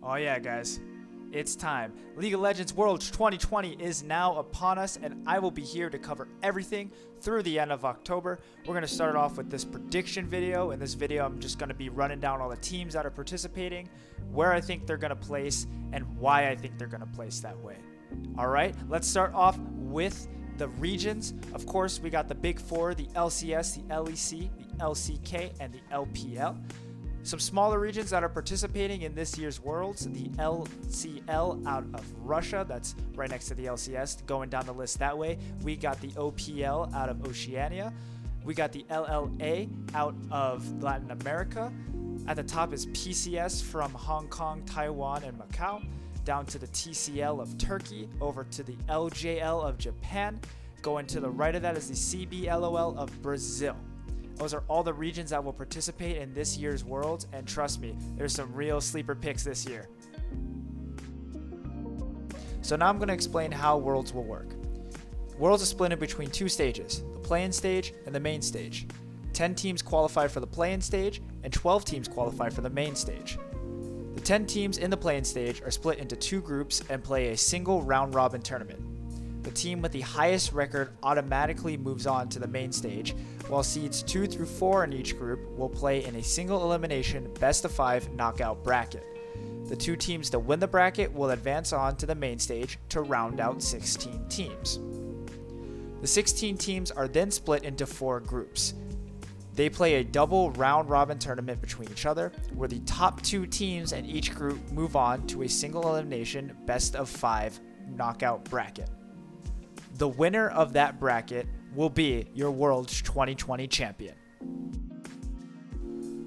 Oh yeah, guys. It's time. League of Legends Worlds 2020 is now upon us, and I will be here to cover everything through the end of October. We're going to start off with this prediction video. In this video, I'm just going to be running down all the teams that are participating, where I think they're going to place, and why I think they're going to place that way. All right, let's start off with the regions. Of course, we got the big four, the LCS, the LEC, the LCK, and the LPL. Some smaller regions that are participating in this year's Worlds, the LCL out of Russia, that's right next to the LCS, going down the list that way. We got the OPL out of Oceania. We got the LLA out of Latin America. At the top is PCS from Hong Kong, Taiwan, and Macau. Down to the TCL of Turkey, over to the LJL of Japan. Going to the right of that is the CBLOL of Brazil. Those are all the regions that will participate in this year's Worlds, and trust me, there's some real sleeper picks this year. So now I'm going to explain how Worlds will work. Worlds are split in between two stages, the play-in stage and the main stage. 10 teams qualify for the play-in stage, and 12 teams qualify for the main stage. The 10 teams in the play-in stage are split into two groups and play a single round-robin tournament. The team with the highest record automatically moves on to the main stage, while seeds 2 through 4 in each group will play in a single elimination best-of-5 knockout bracket. The two teams that win the bracket will advance on to the main stage to round out 16 teams. The 16 teams are then split into 4 groups. They play a double round-robin tournament between each other, where the top 2 teams in each group move on to a single elimination best-of-5 knockout bracket. The winner of that bracket will be your Worlds 2020 champion.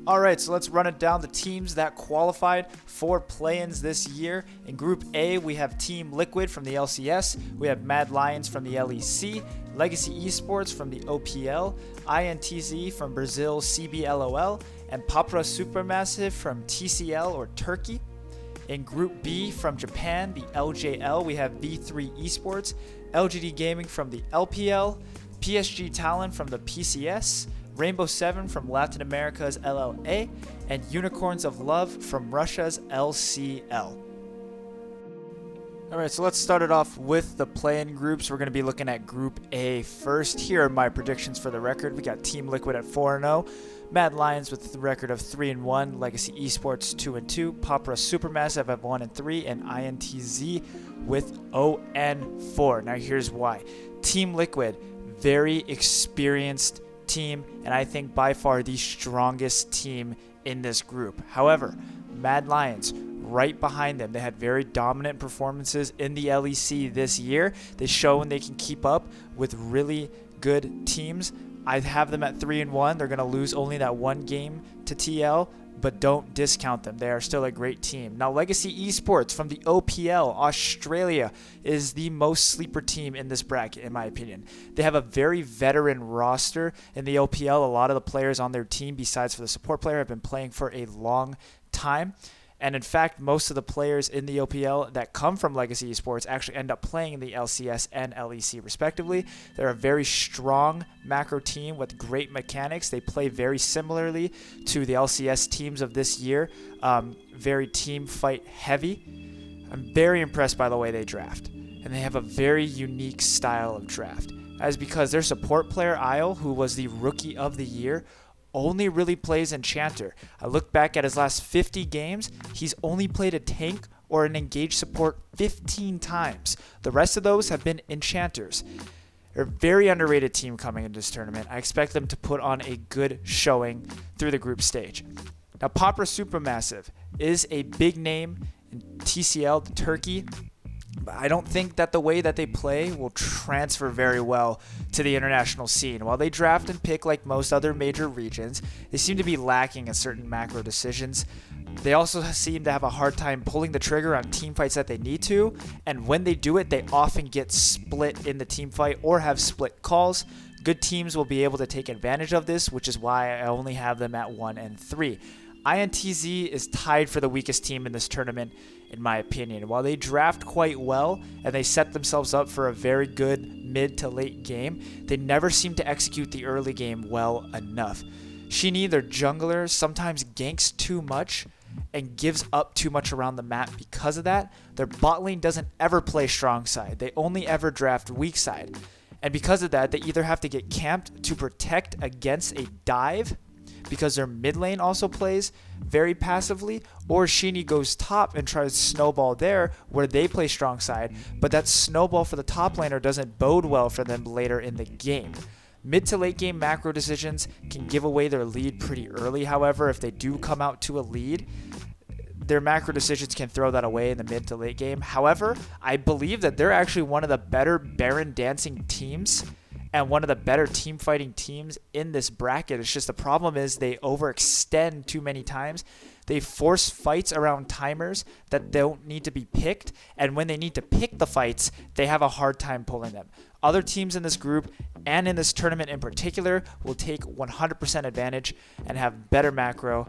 Alright, so let's run it down. The teams that qualified for play-ins this year. In Group A, we have Team Liquid from the LCS. We have Mad Lions from the LEC. Legacy Esports from the OPL. INTZ from Brazil CBLOL. And Papra Supermassive from TCL or Turkey. In Group B from Japan, the LJL, we have V3 Esports. LGD Gaming from the LPL, PSG Talent from the PCS, Rainbow 7 from Latin America's LLA, and Unicorns of Love from Russia's LCL. Alright, so let's start it off with the play-in groups. We're going to be looking at Group A first. Here are my predictions for the record. We got Team Liquid at 4-0, Mad Lions with the record of 3-1, Legacy Esports 2-2, Papra Supermassive at 1-3, and INTZ with 0-4. Now here's why. Team Liquid, very experienced team, and I think by far the strongest team in this group. However, Mad Lions, right behind them. They had very dominant performances in the LEC this year. They've shown they can keep up with really good teams. I have them at 3-1. They're going to lose only that one game to TL, but don't discount them. They are still a great team. Now, Legacy Esports from the OPL, Australia, is the most sleeper team in this bracket, in my opinion. They have a very veteran roster in the OPL. A lot of the players on their team, besides for the support player, have been playing for a long time. And in fact, most of the players in the OPL that come from Legacy Esports actually end up playing in the LCS and LEC respectively. They're a very strong macro team with great mechanics. They play very similarly to the LCS teams of this year, very team fight heavy. I'm very impressed by the way they draft. And they have a very unique style of draft. That is because their support player, Isle, who was the Rookie of the Year, only really plays Enchanter. I look back at his last 50 games, he's only played a tank or an engaged support 15 times. The rest of those have been Enchanters. They're a very underrated team coming into this tournament. I expect them to put on a good showing through the group stage. Now, Papra Supermassive is a big name in TCL, Turkey. But I don't think that the way that they play will transfer very well to the international scene. While they draft and pick like most other major regions, they seem to be lacking in certain macro decisions. They also seem to have a hard time pulling the trigger on team fights that they need to, and when they do it, they often get split in the team fight or have split calls. Good teams will be able to take advantage of this, which is why I only have them at 1-3. INTZ is tied for the weakest team in this tournament, in my opinion. While they draft quite well and they set themselves up for a very good mid to late game, they never seem to execute the early game well enough. Shini, their jungler, sometimes ganks too much, and gives up too much around the map because of that. Their bot lane doesn't ever play strong side. They only ever draft weak side. And because of that, they either have to get camped to protect against a dive, because their mid lane also plays very passively, or Sheeny goes top and tries to snowball there where they play strong side, but that snowball for the top laner doesn't bode well for them later in the game. Mid to late game macro decisions can give away their lead pretty early. However, if they do come out to a lead, their macro decisions can throw that away in the mid to late game. However, I believe that they're actually one of the better Baron dancing teams and one of the better team fighting teams in this bracket. It's just the problem is they overextend too many times. They force fights around timers that don't need to be picked, and when they need to pick the fights, they have a hard time pulling them. Other teams in this group and in this tournament in particular will take 100% advantage and have better macro.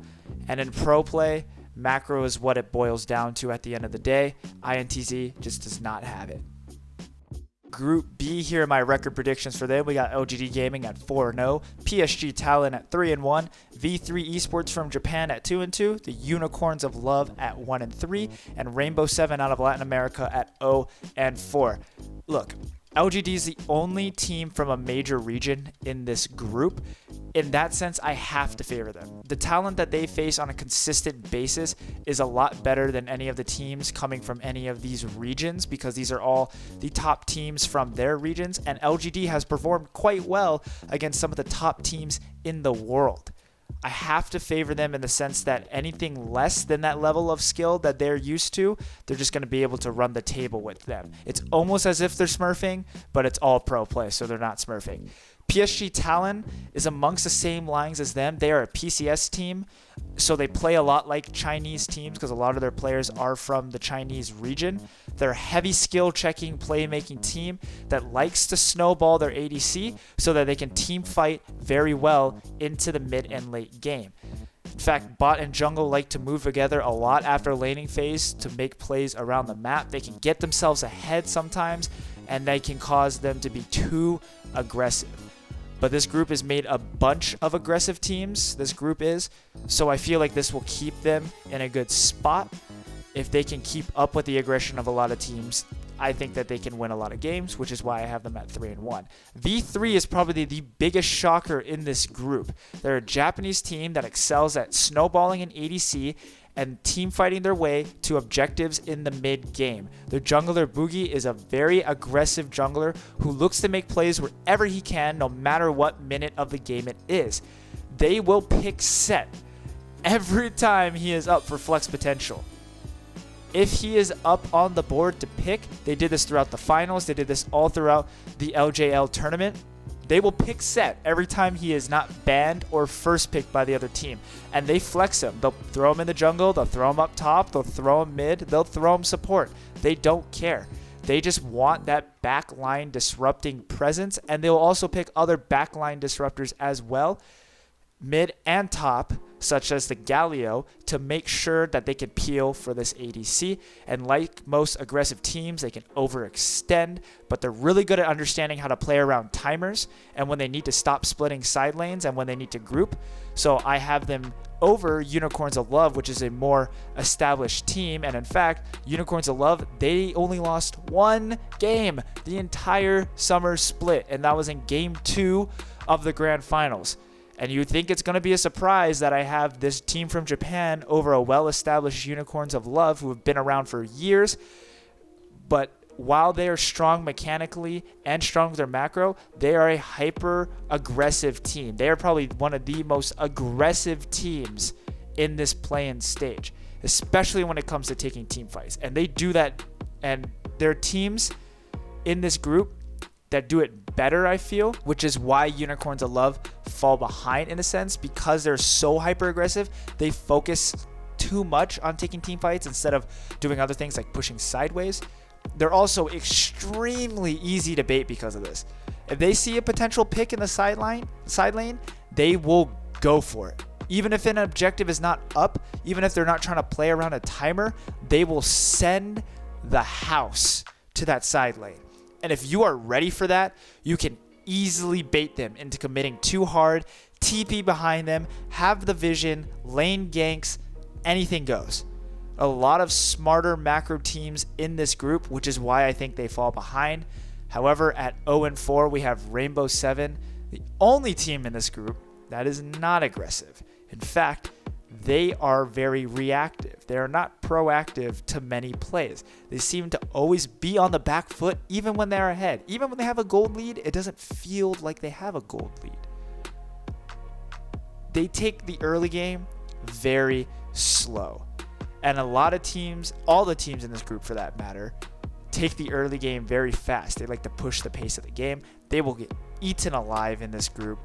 And in pro play, macro is what it boils down to at the end of the day. INTZ just does not have it. Group B, here are my record predictions for them. We got LGD Gaming at 4-0, PSG Talon at 3-1, V3 Esports from Japan at 2-2, the Unicorns of Love at 1-3, and Rainbow 7 out of Latin America at 0-4. Look, LGD is the only team from a major region in this group. In that sense, I have to favor them. The talent that they face on a consistent basis is a lot better than any of the teams coming from any of these regions, because these are all the top teams from their regions, and LGD has performed quite well against some of the top teams in the world. I have to favor them in the sense that anything less than that level of skill that they're used to, they're just going to be able to run the table with them. It's almost as if they're smurfing, but it's all pro play, so they're not smurfing. PSG Talon is amongst the same lines as them. They are a PCS team, so they play a lot like Chinese teams because a lot of their players are from the Chinese region. They're a heavy skill checking, playmaking team that likes to snowball their ADC so that they can team fight very well into the mid and late game. In fact, bot and jungle like to move together a lot after laning phase to make plays around the map. They can get themselves ahead sometimes, and they can cause them to be too aggressive. But this group is made a bunch of aggressive teams, this group is, so I feel like this will keep them in a good spot. If they can keep up with the aggression of a lot of teams, I think that they can win a lot of games, which is why I have them at 3-1. V3 is probably the biggest shocker in this group. They're a Japanese team that excels at snowballing and ADC and team fighting their way to objectives in the mid game. Their jungler Boogie is a very aggressive jungler who looks to make plays wherever he can, no matter what minute of the game it is. They will pick Set every time he is up for flex potential. If he is up on the board to pick, they did this throughout the finals, they did this all throughout the LJL tournament. They will pick Set every time he is not banned or first picked by the other team. And they flex him. They'll throw him in the jungle. They'll throw him up top. They'll throw him mid. They'll throw him support. They don't care. They just want that backline disrupting presence. And they'll also pick other backline disruptors as well, mid and top, such as the Galio, to make sure that they can peel for this ADC. And like most aggressive teams, they can overextend, but they're really good at understanding how to play around timers and when they need to stop splitting side lanes and when they need to group. So I have them over Unicorns of Love, which is a more established team. And in fact, Unicorns of Love, they only lost one game the entire summer split, and that was in game 2 of the grand finals. And you think it's going to be a surprise that I have this team from Japan over a well-established Unicorns of Love who have been around for years. But while they are strong mechanically and strong with their macro, they are a hyper-aggressive team. They are probably one of the most aggressive teams in this play-in stage, especially when it comes to taking team fights. And they do that, and there are teams in this group that do it better, I feel, which is why Unicorns of Love fall behind in a sense, because they're so hyper aggressive. They focus too much on taking team fights instead of doing other things like pushing sideways. They're also extremely easy to bait because of this. If they see a potential pick in the side lane, they will go for it. Even if an objective is not up, even if they're not trying to play around a timer, they will send the house to that side lane. And if you are ready for that, you can easily bait them into committing too hard, TP behind them, have the vision, lane ganks, anything goes. A lot of smarter macro teams in this group, which is why I think they fall behind. However, at 0-4, we have Rainbow Seven, the only team in this group that is not aggressive. In fact, they are very reactive. They are not proactive to many plays. They seem to always be on the back foot even when they're ahead. Even when they have a gold lead, it doesn't feel like they have a gold lead. They take the early game very slow. And a lot of teams, all the teams in this group for that matter, take the early game very fast. They like to push the pace of the game. They will get eaten alive in this group.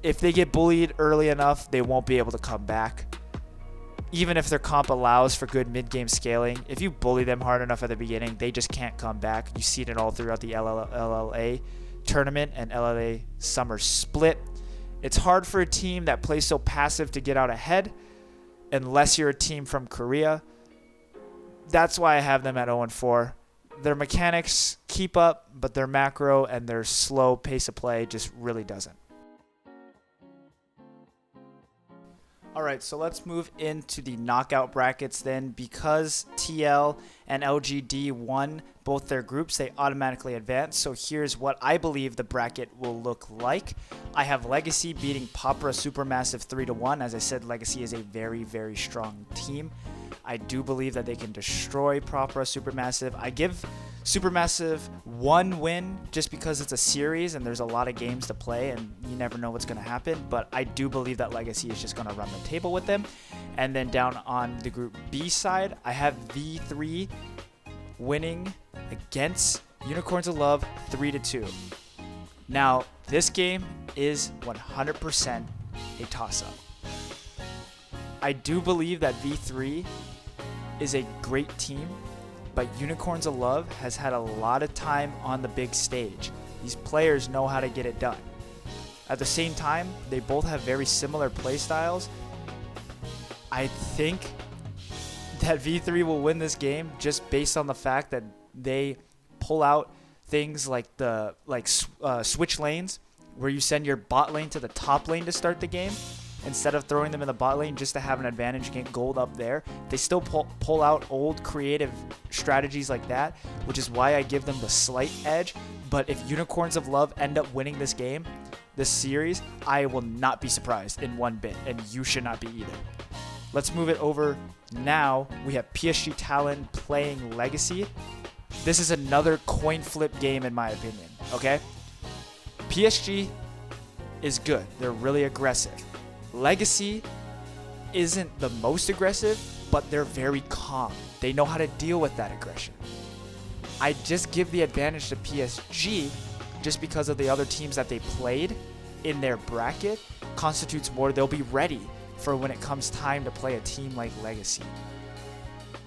If they get bullied early enough, they won't be able to come back. Even if their comp allows for good mid-game scaling, if you bully them hard enough at the beginning, they just can't come back. You see it all throughout the LLA tournament and LLA summer split. It's hard for a team that plays so passive to get out ahead unless you're a team from Korea. That's why I have them at 0-4. Their mechanics keep up, but their macro and their slow pace of play just really doesn't. All right, so let's move into the knockout brackets then. Because TL and LGD won both their groups, they automatically advance. So here's what I believe the bracket will look like. I have Legacy beating Papra Supermassive 3-1. As I said, Legacy is a very, very strong team. I do believe that they can destroy Papra Supermassive. I give Supermassive one win just because it's a series and there's a lot of games to play and you never know what's going to happen. But I do believe that Legacy is just going to run the table with them. And then down on the Group B side, I have V3 winning against Unicorns of Love 3-2. Now, this game is 100% a toss-up. I do believe that V3 is a great team, but Unicorns of Love has had a lot of time on the big stage. These players know how to get it done. At the same time, they both have very similar play styles. I think that V3 will win this game just based on the fact that they pull out things like switch lanes, where you send your bot lane to the top lane to start the game instead of throwing them in the bot lane just to have an advantage, get gold up there. They still pull out old creative strategies like that, which is why I give them the slight edge. But if Unicorns of Love end up winning this game, this series, I will not be surprised in one bit, and you should not be either. Let's move it over now. We have PSG Talon playing Legacy. This is another coin flip game in my opinion, okay? PSG is good. They're really aggressive. Legacy isn't the most aggressive, but they're very calm. They know how to deal with that aggression. I just give the advantage to PSG just because of the other teams that they played in their bracket constitutes more. They'll be ready for when it comes time to play a team like Legacy.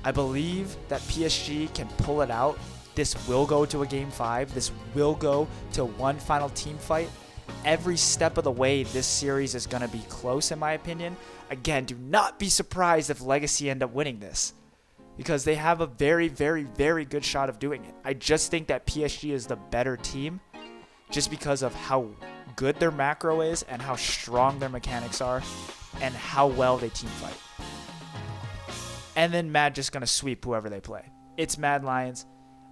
I believe that PSG can pull it out. This will go to a Game 5. This will go to one final team fight. Every step of the way, this series is going to be close, in my opinion. Again, do not be surprised if Legacy end up winning this, because they have a very, very, very good shot of doing it. I just think that PSG is the better team just because of how good their macro is and how strong their mechanics are and how well they team fight. And then Mad just going to sweep whoever they play. It's Mad Lions.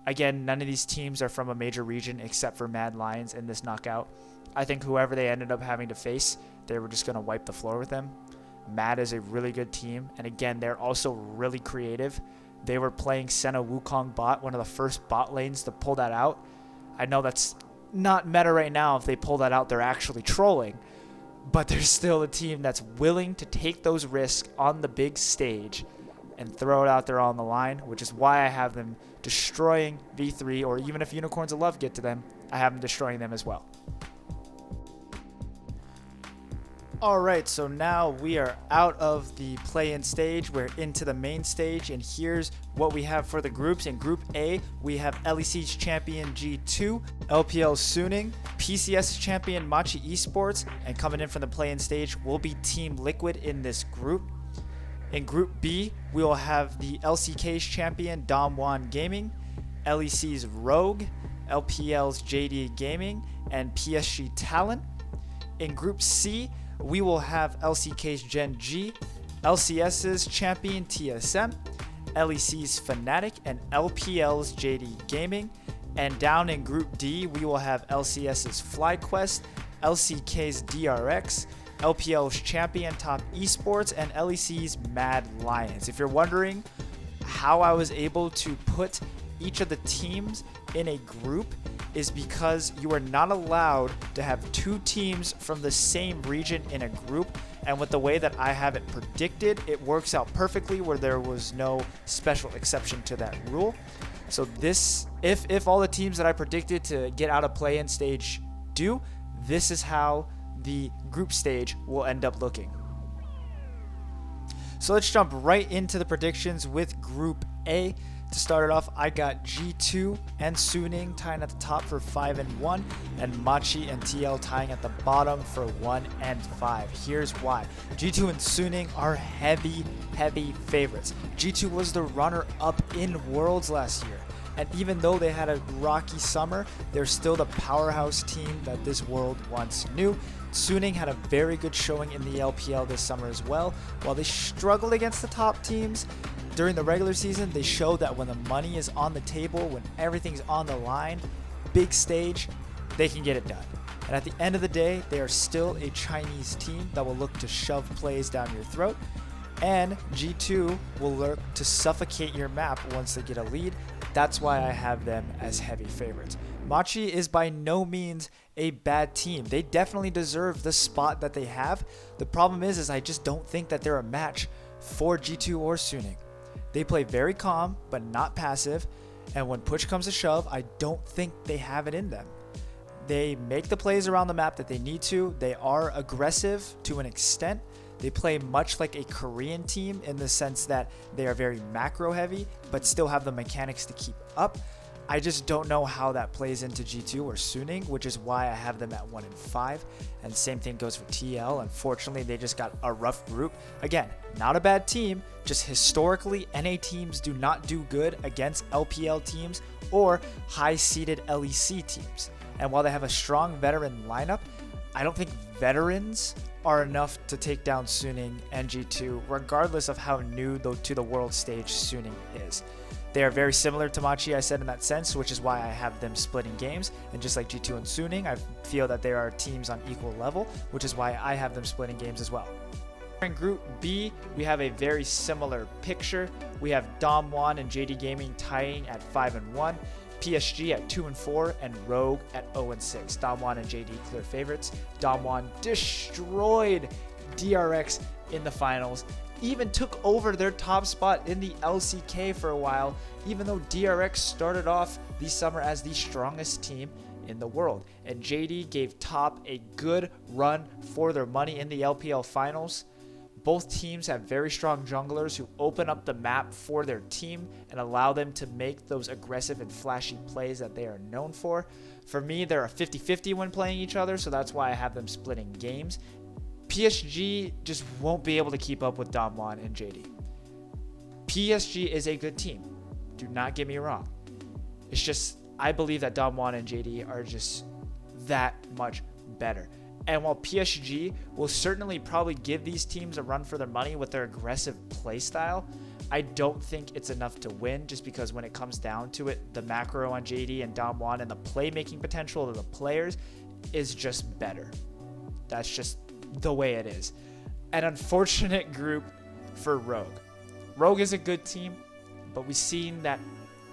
Again, none of these teams are from a major region except for Mad Lions in this knockout. I think whoever they ended up having to face, they were just going to wipe the floor with them. Mad is a really good team, and again, they're also really creative. They were playing Senna Wukong bot, one of the first bot lanes to pull that out. I know that's not meta right now. If they pull that out, they're actually trolling. But there's still a team that's willing to take those risks on the big stage and throw it out there on the line, which is why I have them destroying V3, or even if Unicorns of Love get to them, I have them destroying them as well. Alright, so now we are out of the play-in stage. We're into the main stage, and here's what we have for the groups. In Group A, we have LEC's champion G2, LPL Suning, PCS champion Machi Esports, and coming in from the play-in stage will be Team Liquid in this group. In Group B, we will have the LCK's champion Damwon Gaming, LEC's Rogue, LPL's JD Gaming, and PSG Talon. In Group C, we will have LCK's Gen G, LCS's champion TSM, LEC's Fnatic, and LPL's JD Gaming. And down in Group D, we will have LCS's FlyQuest, LCK's DRX, LPL's Champion Top Esports, and LEC's Mad Lions. If you're wondering how I was able to put each of the teams in a group, is because you are not allowed to have two teams from the same region in a group. And with the way that I have it predicted, it works out perfectly where there was no special exception to that rule. So this, if all the teams that I predicted to get out of play-in stage do, this is how the group stage will end up looking. So let's jump right into the predictions with Group A. To start it off, I got G2 and Suning tying at the top for 5-1, and Machi and TL tying at the bottom for 1-5. Here's why. G2 and Suning are heavy favorites. G2 was the runner-up in Worlds last year, and even though they had a rocky summer, they're still the powerhouse team that this world once knew. Suning had a very good showing in the LPL this summer as well. While they struggled against the top teams during the regular season, they showed that when the money is on the table, when everything's on the line, big stage, they can get it done. And at the end of the day, they are still a Chinese team that will look to shove plays down your throat. And G2 will look to suffocate your map once they get a lead. That's why I have them as heavy favorites. Machi is by no means a bad team. They definitely deserve the spot that they have. The problem is I just don't think that they're a match for G2 or Suning. They play very calm, but not passive. And when push comes to shove, I don't think they have it in them. They make the plays around the map that they need to. They are aggressive to an extent. They play much like a Korean team in the sense that they are very macro heavy, but still have the mechanics to keep up. I just don't know how that plays into G2 or Suning, which is why I have them at 1-5. And same thing goes for TL. Unfortunately, they just got a rough group. Again, not a bad team, just historically, NA teams do not do good against LPL teams or high-seeded LEC teams. And while they have a strong veteran lineup, I don't think veterans are enough to take down Suning and G2, regardless of how new to the world stage Suning is. They are very similar to Machi, I said, in that sense, which is why I have them splitting games. And just like G2 and Suning, I feel that they are teams on equal level, which is why I have them splitting games as well. In Group B, we have a very similar picture. We have Damwon and JD Gaming tying at 5-1, PSG at 2-4, and Rogue at 0-6. Damwon and JD clear favorites. Damwon destroyed DRX in the finals, even took over their top spot in the LCK for a while, even though DRX started off the summer as the strongest team in the world. And JD gave Top a good run for their money in the LPL finals. Both teams have very strong junglers who open up the map for their team and allow them to make those aggressive and flashy plays that they are known for. For me, they're a 50-50 when playing each other, so that's why I have them splitting games. PSG just won't be able to keep up with Damwon and JD. PSG is a good team. Do not get me wrong. It's just, I believe that Damwon and JD are just that much better. And while PSG will certainly probably give these teams a run for their money with their aggressive play style, I don't think it's enough to win, just because when it comes down to it, the macro on JD and Damwon and the playmaking potential of the players is just better. That's just the way it is. An unfortunate group for Rogue. Rogue is a good team, but we've seen that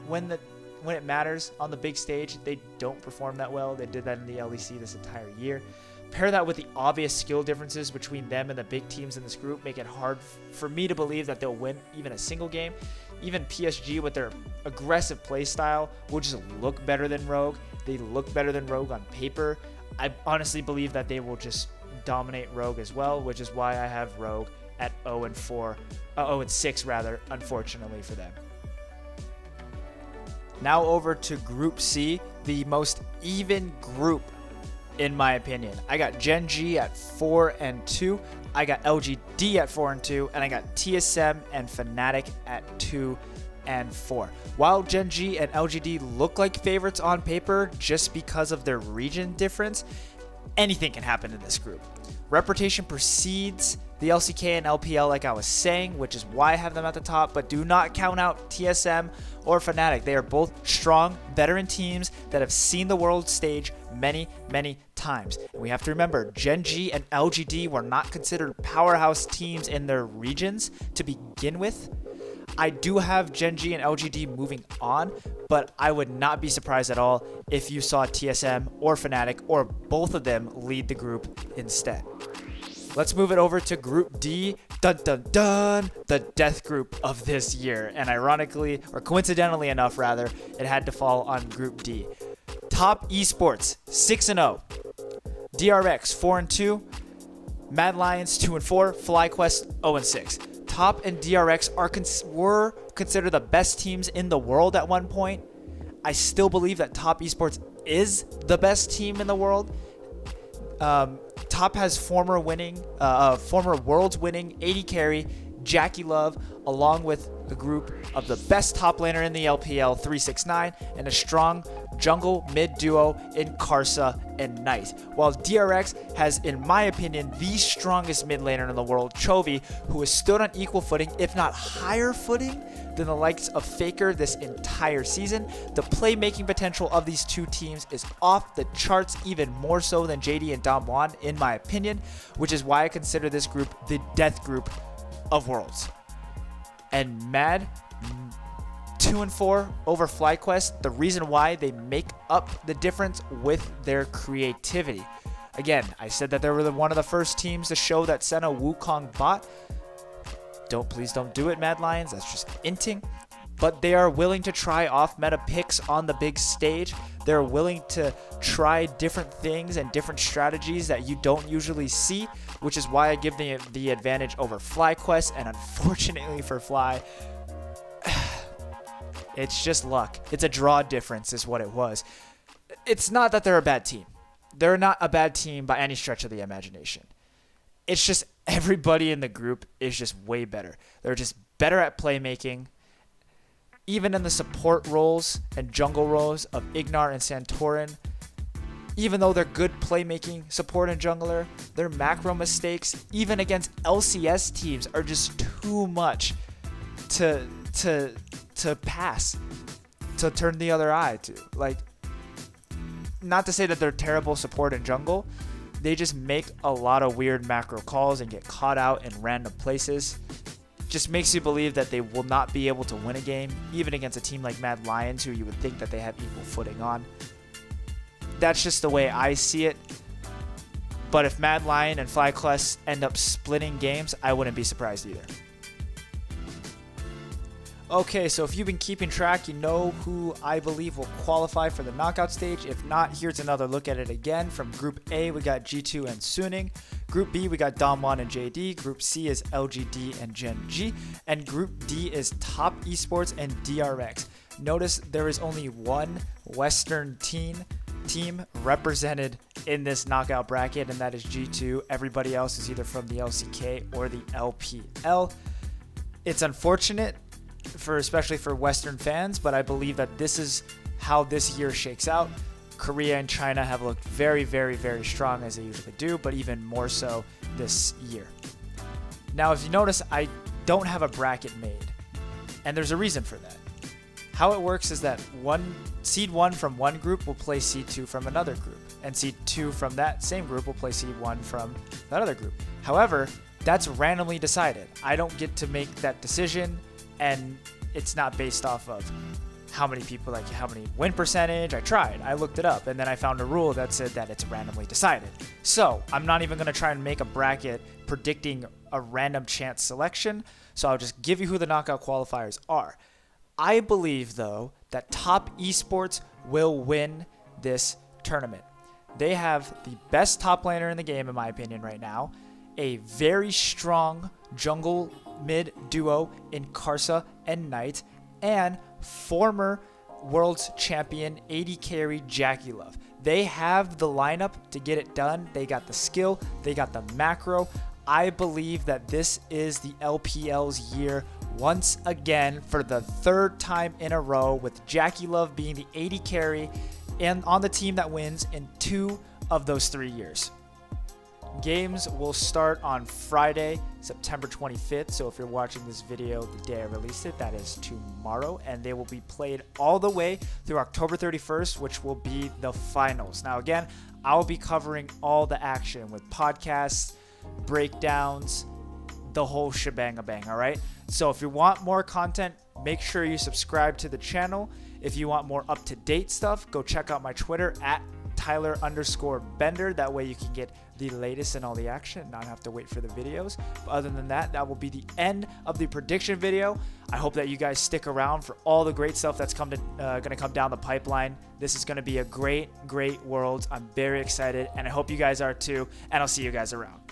when it matters on the big stage, they don't perform that well. They did that in the LEC this entire year. Pair that with the obvious skill differences between them and the big teams in this group, make it hard for me to believe that they'll win even a single game. Even PSG with their aggressive play style will just look better than Rogue. They look better than Rogue on paper. I honestly believe that they will just dominate Rogue as well, which is why I have Rogue at 0-6 rather, unfortunately for them. Now over to Group C, the most even group in my opinion. I got Gen G at 4-2, I got LGD at 4-2, and I got TSM and Fnatic at 2-4. While Gen G and LGD look like favorites on paper just because of their region difference, anything can happen in this group. Reputation precedes the LCK and LPL, like I was saying, which is why I have them at the top, but do not count out TSM or Fnatic. They are both strong veteran teams that have seen the world stage many, many times. And we have to remember, Gen G and LGD were not considered powerhouse teams in their regions to begin with. I do have Gen G and LGD moving on, but I would not be surprised at all if you saw TSM or Fnatic or both of them lead the group instead. Let's move it over to Group D, dun dun dun, the death group of this year. And ironically, or coincidentally enough rather, it had to fall on Group D. Top Esports, 6-0. DRX, 4-2. Mad Lions, 2-4. FlyQuest, 0-6. Top and DRX were considered the best teams in the world at one point. I still believe that Top Esports is the best team in the world. Top has former worlds winning AD carry Jackie Love, along with a group of the best top laner in the LPL, 369, and a strong jungle mid duo in Karsa and Knight. While DRX has, in my opinion, the strongest mid laner in the world, Chovy, who has stood on equal footing, if not higher footing, than the likes of Faker this entire season. The playmaking potential of these two teams is off the charts, even more so than JD and Damwon, in my opinion, which is why I consider this group the death group of Worlds. And Mad, 2-4 over FlyQuest. The reason why, they make up the difference with their creativity. Again, I said that they were one of the first teams to show that Senna Wukong bot. Please don't do it, Mad Lions. That's just inting. But they are willing to try off-meta picks on the big stage. They're willing to try different things and different strategies that you don't usually see, which is why I give the advantage over FlyQuest. And unfortunately for Fly, it's just luck. It's a draw difference is what it was. It's not that they're a bad team. They're not a bad team by any stretch of the imagination. It's just everybody in the group is just way better. They're just better at playmaking. Even in the support roles and jungle roles of Ignar and Santorin, even though they're good playmaking support and jungler, their macro mistakes, even against LCS teams, are just too much to pass, to turn the other eye to. Like, not to say that they're terrible support and jungle, they just make a lot of weird macro calls and get caught out in random places. Just makes you believe that they will not be able to win a game, even against a team like Mad Lions, who you would think that they have equal footing on. That's just the way I see it. But if Mad Lion and FlyQuest end up splitting games, I wouldn't be surprised either. Okay, so if you've been keeping track, you know who I believe will qualify for the knockout stage. If not, here's another look at it again. From Group A, we got G2 and Suning. Group B, we got Damwon and JD. Group C is LGD and Gen G. And Group D is Top Esports and DRX. Notice there is only one Western team represented in this knockout bracket, and that is G2. Everybody else is either from the LCK or the LPL. It's unfortunate, especially for Western fans, but I believe that this is how this year shakes out. Korea and China have looked very, very, very strong, as they usually do, but even more so this year. Now, if you notice, I don't have a bracket made, and there's a reason for that. How it works is that seed 1 from one group will play seed 2 from another group, and seed 2 from that same group will play seed 1 from that other group. However, that's randomly decided. I don't get to make that decision, and it's not based off of how many win percentage. I looked it up, and then I found a rule that said that it's randomly decided. So I'm not even going to try and make a bracket predicting a random chance selection, so I'll just give you who the knockout qualifiers are. I believe, though, that Top Esports will win this tournament. They have the best top laner in the game, in my opinion, right now. A very strong jungle mid duo in Karsa and Knight, and former World's Champion AD carry Jackie Love. They have the lineup to get it done. They got the skill. They got the macro. I believe that this is the LPL's year once again for the third time in a row, with Jackie Love being the AD carry and on the team that wins in 2 of those 3 years. Games will start on Friday, September 25th. So if you're watching this video the day I released it, that is tomorrow. And they will be played all the way through October 31st, which will be the finals. Now, again, I'll be covering all the action with podcasts, breakdowns, the whole shebang-a-bang, all right? So if you want more content, make sure you subscribe to the channel. If you want more up-to-date stuff, go check out my Twitter at Tyler_Bender. That way you can get the latest and all the action and not have to wait for the videos. But other than that, that will be the end of the prediction video. I hope that you guys stick around for all the great stuff that's gonna come down the pipeline. This is gonna be a great world. I'm very excited, and I hope you guys are too, and I'll see you guys around.